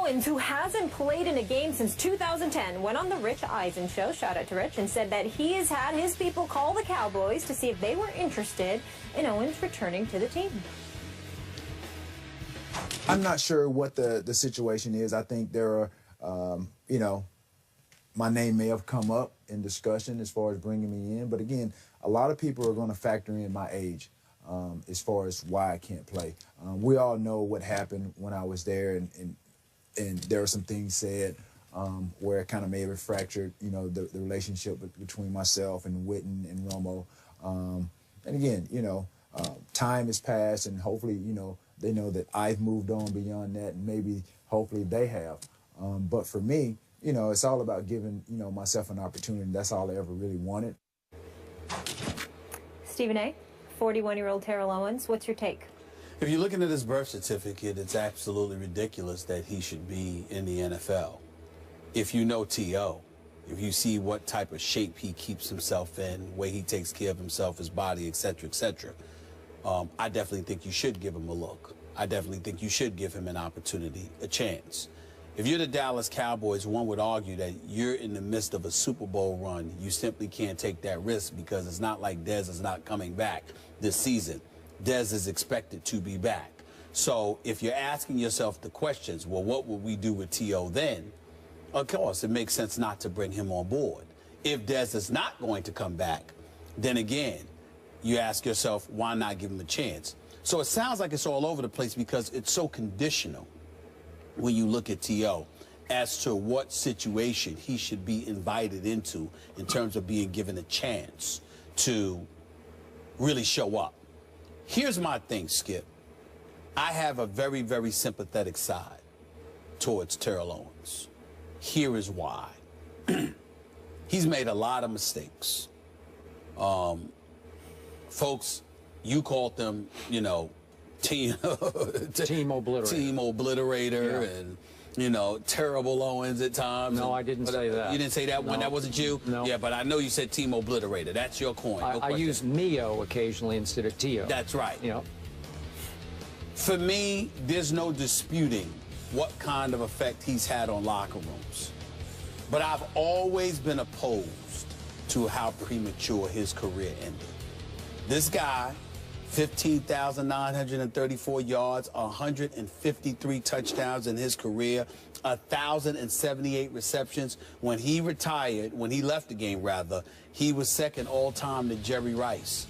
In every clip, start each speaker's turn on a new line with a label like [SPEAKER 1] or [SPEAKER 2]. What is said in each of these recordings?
[SPEAKER 1] Owens, who hasn't played in a game since 2010, went on the Rich Eisen show, shout out to Rich, and said that he has had his people call the Cowboys to see if they were interested in Owens returning to the team.
[SPEAKER 2] I'm not sure what the situation is. I think there are, you know, my name may have come up in discussion as far as bringing me in. But again, a lot of people are going to factor in my age as far as why I can't play. We all know what happened when I was there, and there were some things said where it kind of may have fractured, you know, the relationship between myself and Witten and Romo. And again, you know, time has passed, and hopefully, you know, they know that I've moved on beyond that, and maybe, hopefully, they have. But for me, you know, it's all about giving, you know, myself an opportunity. That's all I ever really wanted.
[SPEAKER 1] Stephen A., 41-year-old Terrell Owens, what's your take?
[SPEAKER 3] If you're looking at his birth certificate, it's absolutely ridiculous that he should be in the NFL. If you know T.O., if you see what type of shape he keeps himself in, way he takes care of himself, his body, etc., etc., I definitely think you should give him a look. I definitely think you should give him an opportunity, a chance. If you're the Dallas Cowboys, one would argue that you're in the midst of a Super Bowl run. You simply can't take that risk because it's not like Dez is not coming back this season. Dez is expected to be back. So if you're asking yourself the questions, well, what would we do with T.O. then? Of course, it makes sense not to bring him on board. If Dez is not going to come back, then again, you ask yourself, why not give him a chance? So it sounds like it's all over the place because it's so conditional when you look at T.O. as to what situation he should be invited into in terms of being given a chance to really show up. Here's my thing, Skip. I have a very, very sympathetic side towards Terrell Owens. Here is why. He's made a lot of mistakes. Folks, you called them, you know, team obliterator. Team obliterator, yeah. And, you know, terrible Owens at times.
[SPEAKER 4] No, I didn't say that.
[SPEAKER 3] You didn't say that one? No. That wasn't you?
[SPEAKER 4] No.
[SPEAKER 3] Yeah, but I know you said team obliterator. That's your coin.
[SPEAKER 4] I use Neo occasionally instead of Tio.
[SPEAKER 3] That's right.
[SPEAKER 4] You know.
[SPEAKER 3] For me, there's no disputing what kind of effect he's had on locker rooms. But I've always been opposed to how premature his career ended. This guy, 15,934 yards, 153 touchdowns in his career, 1,078 receptions. When he retired, when he left the game, rather, he was second all-time to Jerry Rice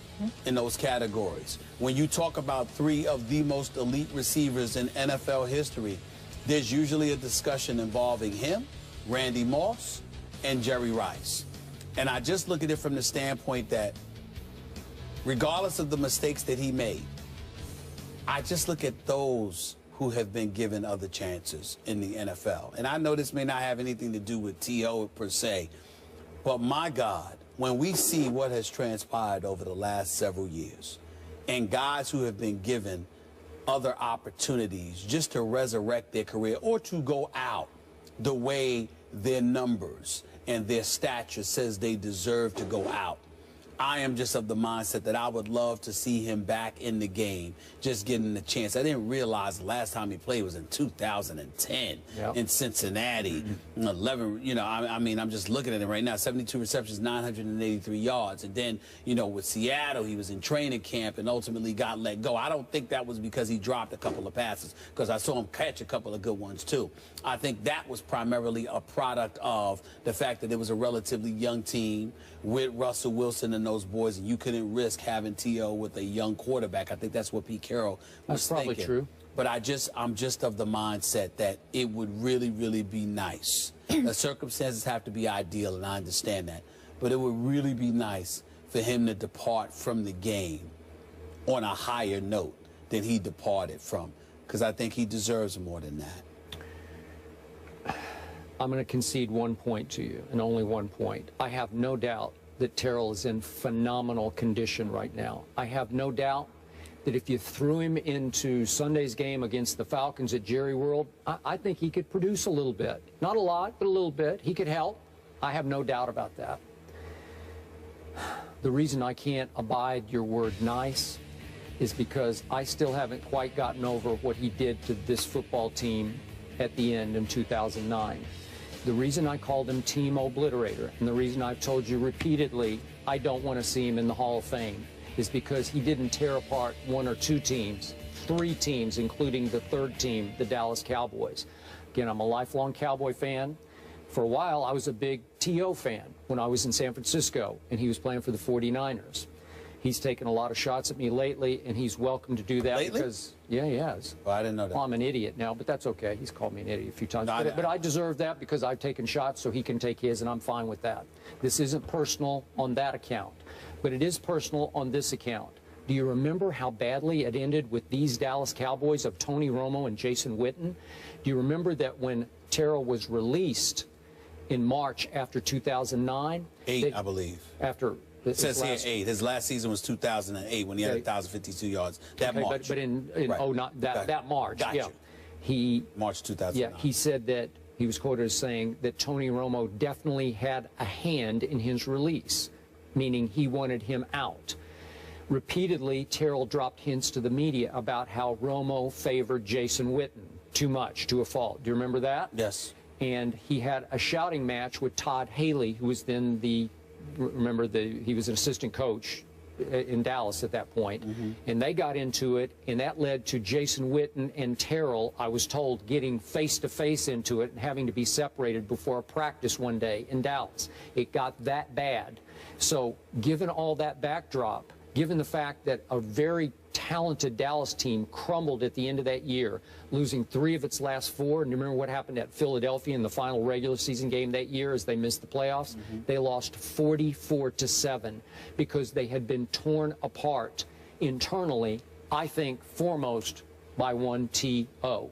[SPEAKER 3] in those categories. When you talk about three of the most elite receivers in NFL history, there's usually a discussion involving him, Randy Moss, and Jerry Rice. And I just look at it from the standpoint that regardless of the mistakes that he made, I just look at those who have been given other chances in the NFL. And I know this may not have anything to do with T.O. per se, but my God, when we see what has transpired over the last several years and guys who have been given other opportunities just to resurrect their career or to go out the way their numbers and their stature says they deserve to go out, I am just of the mindset that I would love to see him back in the game, just getting the chance. I didn't realize the last time he played was in 2010 in Cincinnati. 11, you know, I mean, I'm just looking at it right now. 72 receptions, 983 yards. And then, you know, with Seattle, he was in training camp and ultimately got let go. I don't think that was because he dropped a couple of passes, because I saw him catch a couple of good ones, too. I think that was primarily a product of the fact that it was a relatively young team with Russell Wilson and those boys, and you couldn't risk having T.O. with a young quarterback. I think that's what Pete Carroll was thinking. That's probably true. But I'm just of the mindset that it would really, really be nice. The circumstances have to be ideal, and I understand that. But it would really be nice for him to depart from the game on a higher note than he departed from, because I think he deserves more than that.
[SPEAKER 4] I'm going to concede 1 point to you, and only 1 point. I have no doubt that Terrell is in phenomenal condition right now. I have no doubt that if you threw him into Sunday's game against the Falcons at Jerry World, I think he could produce a little bit. Not a lot, but a little bit. He could help. I have no doubt about that. The reason I can't abide your word nice is because I still haven't quite gotten over what he did to this football team at the end in 2009. The reason I called him Team Obliterator, and the reason I've told you repeatedly I don't want to see him in the Hall of Fame, is because he didn't tear apart one or two teams, three teams, including the third team, the Dallas Cowboys. Again, I'm a lifelong Cowboy fan. For a while, I was a big T.O. fan when I was in San Francisco, and he was playing for the 49ers. He's taken a lot of shots at me lately, and he's welcome to do that.
[SPEAKER 3] Lately?
[SPEAKER 4] Because, yeah, he has.
[SPEAKER 3] Well, I didn't know that.
[SPEAKER 4] Well, I'm an idiot now, but that's okay. He's called me an idiot a few times. But I deserve that because I've taken shots, so he can take his, and I'm fine with that. This isn't personal on that account, but it is personal on this account. Do you remember how badly it ended with these Dallas Cowboys of Tony Romo and Jason Witten? Do you remember that when Terrell was released in March after 2009?
[SPEAKER 3] I believe.
[SPEAKER 4] After
[SPEAKER 3] it says here 8. His last season was 2008 when he had 1,052 yards. That March.
[SPEAKER 4] But in
[SPEAKER 3] right.
[SPEAKER 4] oh, not that March.
[SPEAKER 3] Got
[SPEAKER 4] yeah.
[SPEAKER 3] you. March 2009.
[SPEAKER 4] Yeah, he said that he was quoted as saying that Tony Romo definitely had a hand in his release, meaning he wanted him out. Repeatedly, Terrell dropped hints to the media about how Romo favored Jason Witten too much, to a fault. Do you remember that?
[SPEAKER 3] Yes.
[SPEAKER 4] And he had a shouting match with Todd Haley, who was then he was an assistant coach in Dallas at that point. And they got into it, and that led to Jason Witten and Terrell, I was told, getting face-to-face into it and having to be separated before a practice one day in Dallas. It got that bad. So given all that backdrop, given the fact that a very talented Dallas team crumbled at the end of that year, losing 3 of its last 4. And you remember what happened at Philadelphia in the final regular season game that year as they missed the playoffs? They lost 44-7 because they had been torn apart internally, I think, foremost by one T.O.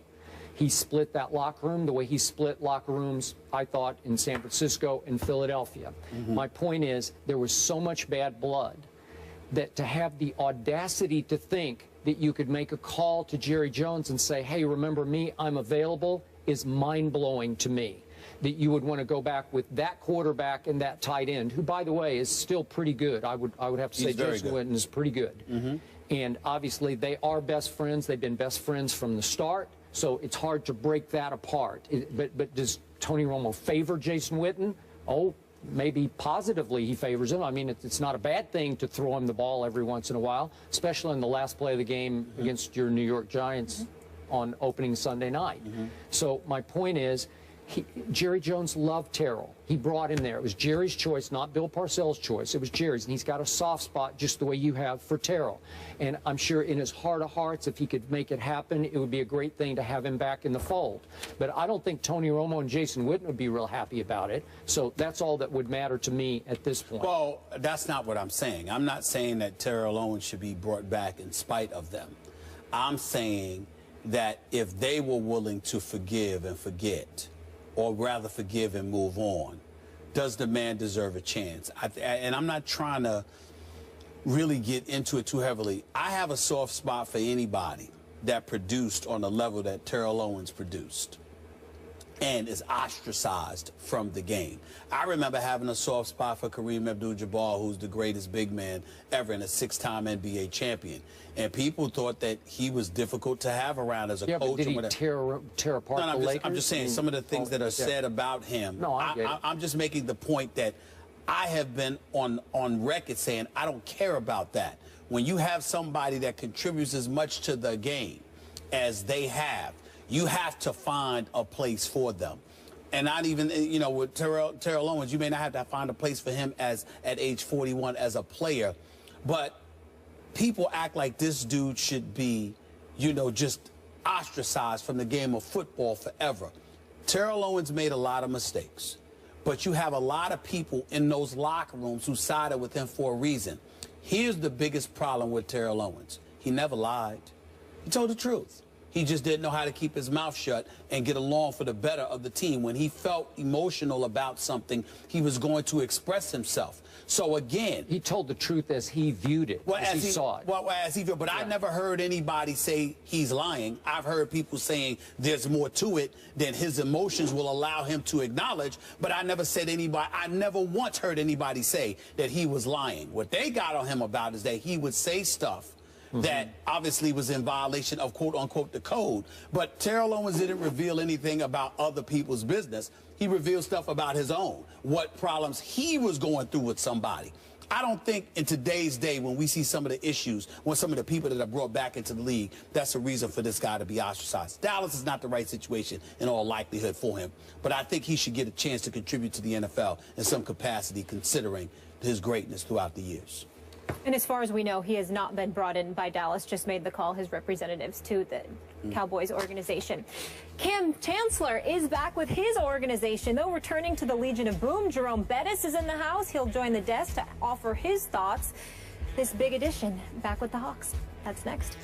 [SPEAKER 4] He split that locker room the way he split locker rooms, I thought, in San Francisco and Philadelphia. My point is, there was so much bad blood that to have the audacity to think that you could make a call to Jerry Jones and say, hey, remember me, I'm available, is mind-blowing to me. That you would want to go back with that quarterback and that tight end, who, by the way, is still pretty good. I would have to say Jason Witten is pretty good. And obviously, they are best friends. They've been best friends from the start, so it's hard to break that apart. But does Tony Romo favor Jason Witten? Oh, maybe positively he favors him. I mean, it's not a bad thing to throw him the ball every once in a while, especially in the last play of the game against your New York Giants on opening Sunday night. So my point is, Jerry Jones loved Terrell. He brought him there. It was Jerry's choice, not Bill Parcells' choice. It was Jerry's, and he's got a soft spot just the way you have for Terrell. And I'm sure in his heart of hearts, if he could make it happen, it would be a great thing to have him back in the fold. But I don't think Tony Romo and Jason Witten would be real happy about it. So that's all that would matter to me at this point.
[SPEAKER 3] Well, that's not what I'm saying. I'm not saying that Terrell Owens should be brought back in spite of them. I'm saying that if they were willing to forgive and forget, or rather forgive and move on, does the man deserve a chance? And I'm not trying to really get into it too heavily. I have a soft spot for anybody that produced on the level that Terrell Owens produced and is ostracized from the game. I remember having a soft spot for Kareem Abdul-Jabbar, who's the greatest big man ever and a 6-time NBA champion. And people thought that he was difficult to have around as a coach.
[SPEAKER 4] But did he tear apart the Lakers?
[SPEAKER 3] I'm just saying some of the things that are said about him.
[SPEAKER 4] No,
[SPEAKER 3] I'm just making the point that I have been on record saying I don't care about that. When you have somebody that contributes as much to the game as they have, you have to find a place for them. And not even, you know, with Terrell Owens, you may not have to find a place for him at age 41 as a player. But people act like this dude should be, you know, just ostracized from the game of football forever. Terrell Owens made a lot of mistakes. But you have a lot of people in those locker rooms who sided with him for a reason. Here's the biggest problem with Terrell Owens. He never lied. He told the truth. He just didn't know how to keep his mouth shut and get along for the better of the team. When he felt emotional about something, he was going to express himself. So again,
[SPEAKER 4] he told the truth as he viewed it, as he saw it.
[SPEAKER 3] Well, as he viewed, but I never heard anybody say he's lying. I've heard people saying there's more to it than his emotions will allow him to acknowledge. But I never once heard anybody say that he was lying. What they got on him about is that he would say stuff that obviously was in violation of quote-unquote the code. But Terrell Owens didn't reveal anything about other people's business. He revealed stuff about his own, what problems he was going through with somebody. I don't think in today's day, when we see some of the issues, when some of the people that are brought back into the league, that's a reason for this guy to be ostracized. Dallas is not the right situation in all likelihood for him, but I think he should get a chance to contribute to the NFL in some capacity, considering his greatness throughout the years.
[SPEAKER 1] And as far as we know, he has not been brought in by Dallas, just made the call, his representatives, to the Cowboys organization. Kim Chancellor is back with his organization, though, returning to the Legion of Boom. Jerome Bettis is in the house. He'll join the desk to offer his thoughts. This big edition, back with the Hawks. That's next.